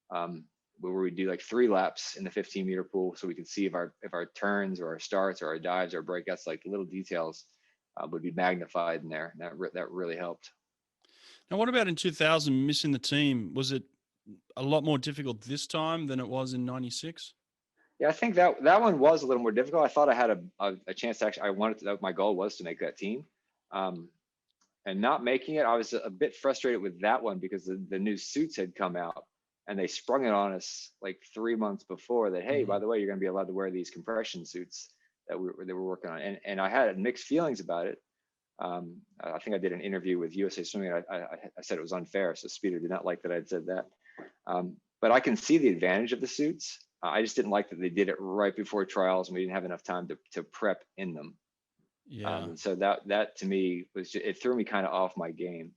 where we do like 3 laps in the 15-meter pool, so we could see if our turns or our starts or our dives or breakouts, like little details, would be magnified in there. And that really helped. Now, what about in 2000, missing the team? Was it a lot more difficult this time than it was in 96? Yeah, I think that one was a little more difficult. I thought I had a chance to actually, my goal was to make that team. And not making it, I was a bit frustrated with that one because the new suits had come out, and they sprung it on us like 3 months before that, hey, by the way, you're going to be allowed to wear these compression suits that they were working on. And I had mixed feelings about it. I think I did an interview with USA Swimming. I said it was unfair. So Speeder did not like that I'd said that. But I can see the advantage of the suits. I just didn't like that they did it right before trials, and we didn't have enough time to prep in them. Yeah. So that to me it threw me kind of off my game.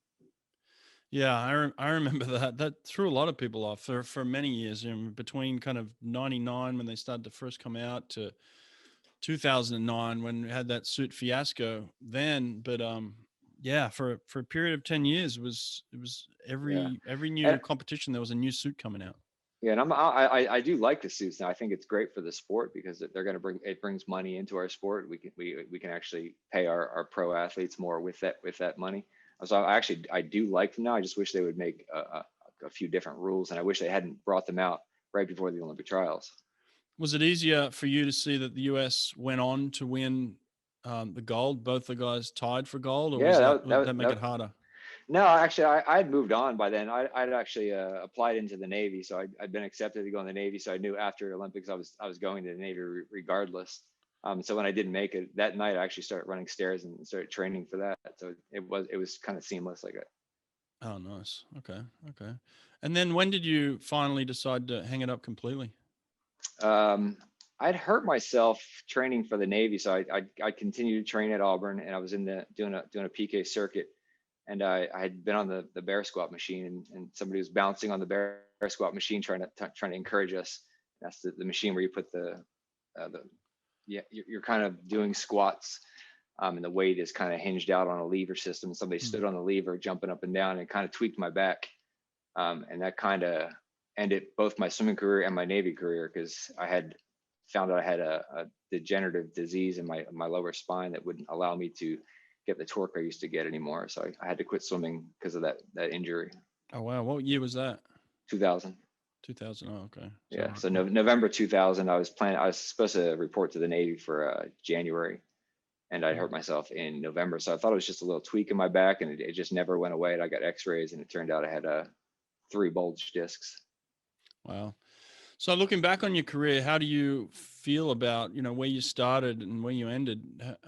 Yeah, I remember that threw a lot of people off for many years, between kind of 99 when they started to first come out to 2009 when we had that suit fiasco then. But yeah, for a period of 10 years, it was every new competition there was a new suit coming out. Yeah, and I do like the suits now. I think it's great for the sport because it brings money into our sport. We can actually pay our pro athletes more with that money. So I do like them now. I just wish they would make a few different rules, and I wish they hadn't brought them out right before the Olympic trials. Was it easier for you to see that the US went on to win the gold? Both the guys tied for gold, or did that make it harder? No, actually, I had moved on by then. I'd actually applied into the Navy, so I'd been accepted to go in the Navy. So I knew after Olympics I was going to the Navy regardless. So when I didn't make it that night, I actually started running stairs and started training for that. So it was kind of seamless like that. Oh, nice. Okay. And then when did you finally decide to hang it up completely? I'd hurt myself training for the Navy, so I continued to train at Auburn, and I was doing a PK circuit. And I had been on the bear squat machine, and somebody was bouncing on the bear squat machine trying to encourage us. That's the machine where you put you're kind of doing squats And the weight is kind of hinged out on a lever system. Somebody stood on the lever, jumping up and down, and kind of tweaked my back. And that kind of ended both my swimming career and my Navy career, because I had found out I had a degenerative disease in my lower spine that wouldn't allow me to get the torque I used to get anymore. So I had to quit swimming because of that injury. Oh, wow. What year was that? 2000. 2000. Oh, okay. Yeah. So November 2000, I was supposed to report to the Navy for January, and I hurt myself in November. So I thought it was just a little tweak in my back, and it just never went away. And I got x-rays, and it turned out I had 3 bulge discs. Wow. So looking back on your career, how do you feel about, where you started and where you ended?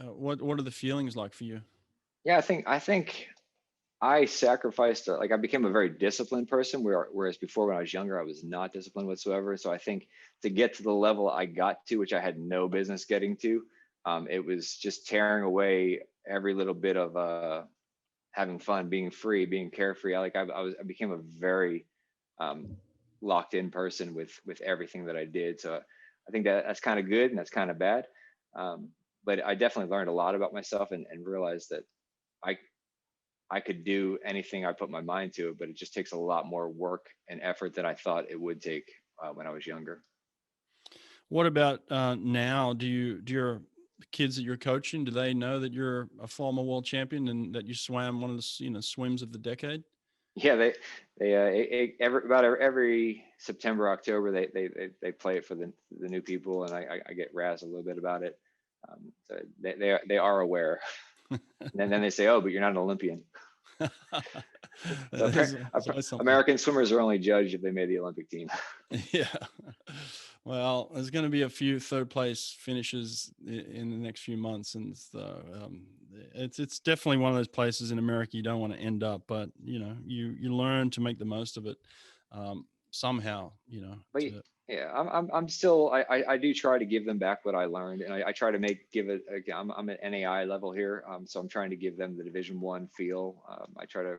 What are the feelings like for you? Yeah, I think I sacrificed, like I became a very disciplined person, whereas before when I was younger, I was not disciplined whatsoever. So I think to get to the level I got to, which I had no business getting to, it was just tearing away every little bit of having fun, being free, being carefree. I became a very locked in person with everything that I did. So I think that's kind of good and that's kind of bad. But I definitely learned a lot about myself and realized that I could do anything I put my mind to, but it just takes a lot more work and effort than I thought it would take when I was younger. What about now? Do your kids that you're coaching, do they know that you're a former world champion and that you swam one of the swims of the decade? Yeah, they every September, October they play it for the new people, and I get razzed a little bit about it. So they are aware, and then they say, "Oh, but you're not an Olympian." So American swimmers are only judged if they made the Olympic team. Yeah. Well, there's going to be a few third place finishes in the next few months, and so it's definitely one of those places in America you don't want to end up, but you learn to make the most of it somehow. But yeah, I'm still I do try to give them back what I learned, and I try to give it. I'm at NAIA level here, so I'm trying to give them the Division I feel. I try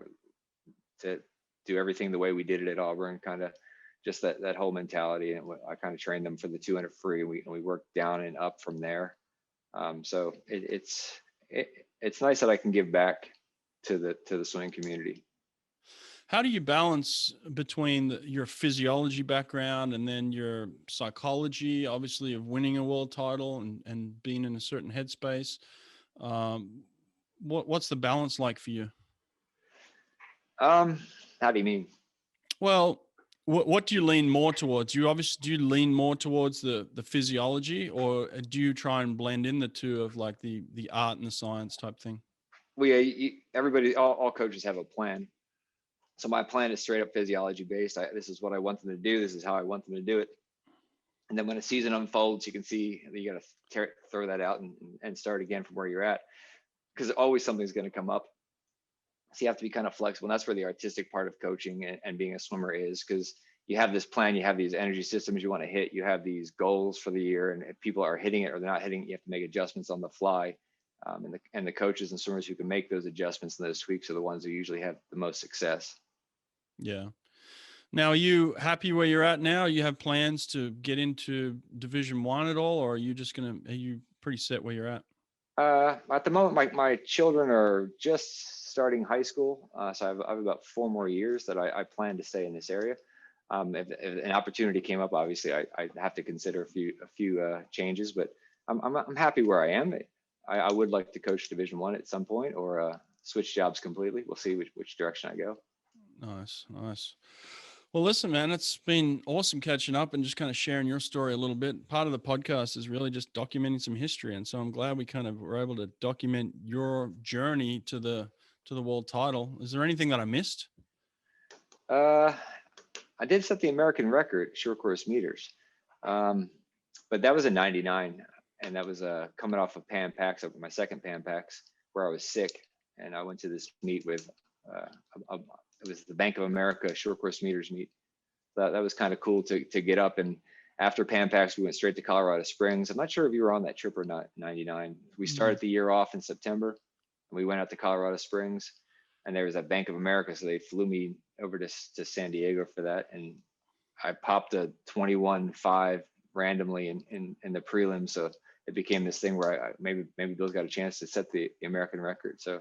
to do everything the way we did it at Auburn, kind of just that whole mentality. And I kind of trained them for the 200 free, and we worked down and up from there. So it's nice that I can give back to the swimming community. How do you balance between your physiology background and then your psychology, obviously, of winning a world title and being in a certain headspace? What's the balance like for you? How do you mean? Well, what do you lean more towards? Do you lean more towards the physiology, or do you try and blend in the two of like the art and the science type thing? Well, yeah, everybody, all coaches have a plan. So my plan is straight up physiology based. This is what I want them to do. This is how I want them to do it. And then when a season unfolds, you can see that you got to throw that out and start again from where you're at, because always something's going to come up. So you have to be kind of flexible. And that's where the artistic part of coaching and being a swimmer is, because you have this plan, you have these energy systems you want to hit, you have these goals for the year, and if people are hitting it or they're not hitting it, you have to make adjustments on the fly. And the coaches and swimmers who can make those adjustments and those tweaks are the ones who usually have the most success. Yeah. Now, are you happy where you're at now? You have plans to get into Division I at all, or are you pretty set where you're at? At the moment, my children are just starting high school, so I have about 4 more years that I plan to stay in this area. If an opportunity came up, obviously I have to consider a few changes, but I'm happy where I am. I would like to coach Division I at some point, or switch jobs completely. We'll see which direction I go. Nice. Well, listen, man, it's been awesome catching up and just kind of sharing your story a little bit. Part of the podcast is really just documenting some history. And so I'm glad we kind of were able to document your journey to the world title. Is there anything that I missed? I did set the American record short course meters, but that was a 99, and that was coming off of Pan Pacs, over my second Pan Pacs, where I was sick, and I went to this meet with it was the Bank of America short course meters meet. That was kind of cool to get up. And after Pan Pacs, we went straight to Colorado Springs. I'm not sure if you were on that trip or not. 99. We started the year off in September, and we went out to Colorado Springs, and there was a Bank of America, so they flew me over to San Diego for that, and I popped a 21.5 randomly in the prelims. So it became this thing where maybe Bill's got a chance to set the American record. So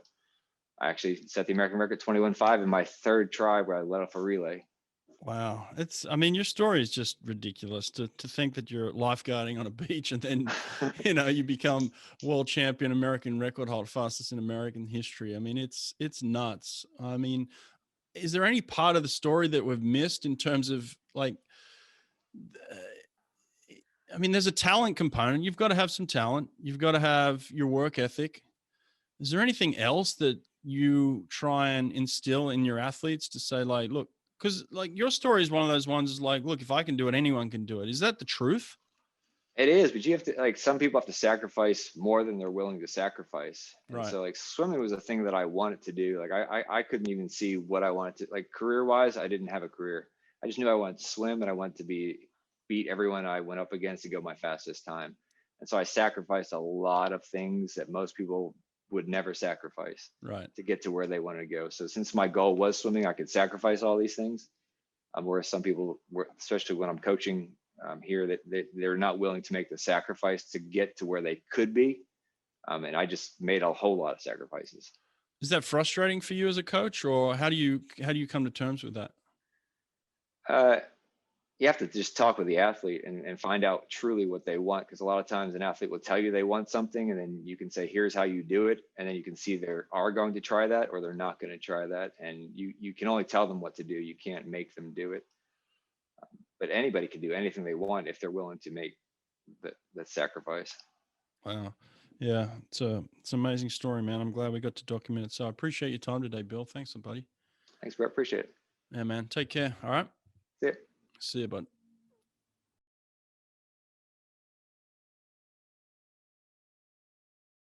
I actually set the American record 21.5 in my third try where I let off a relay. Wow. I mean, your story is just ridiculous to think that you're lifeguarding on a beach and then, you become world champion, American record holder, fastest in American history. I mean, it's nuts. I mean, is there any part of the story that we've missed in terms of like, I mean, there's a talent component. You've got to have some talent. You've got to have your work ethic. Is there anything else that you try and instill in your athletes to say like, look, because like your story is one of those ones is like, look, if I can do it, anyone can do it. Is that the truth? It is, but you have to, like, some people have to sacrifice more than they're willing to sacrifice. And Right. so like swimming was a thing that I wanted to do. Like I couldn't even see what I wanted to, like career wise, I didn't have a career. I just knew I wanted to swim and I wanted to beat everyone I went up against to go my fastest time. And so I sacrificed a lot of things that most people would never sacrifice Right. to get to where they wanted to go. So since my goal was swimming, I could sacrifice all these things. Whereas some people were, especially when I'm coaching here, that they're not willing to make the sacrifice to get to where they could be. And I just made a whole lot of sacrifices. Is that frustrating for you as a coach, or how do you come to terms with that? You have to just talk with the athlete and find out truly what they want. Because a lot of times an athlete will tell you they want something, and then you can say, here's how you do it. And then you can see they are going to try that or they're not going to try that. And you can only tell them what to do. You can't make them do it. But anybody can do anything they want if they're willing to make that sacrifice. Wow. Yeah. It's an amazing story, man. I'm glad we got to document it. So I appreciate your time today, Bill. Thanks, buddy. Thanks, Brett. Appreciate it. Yeah, man. Take care. All right. See ya. See you, bud.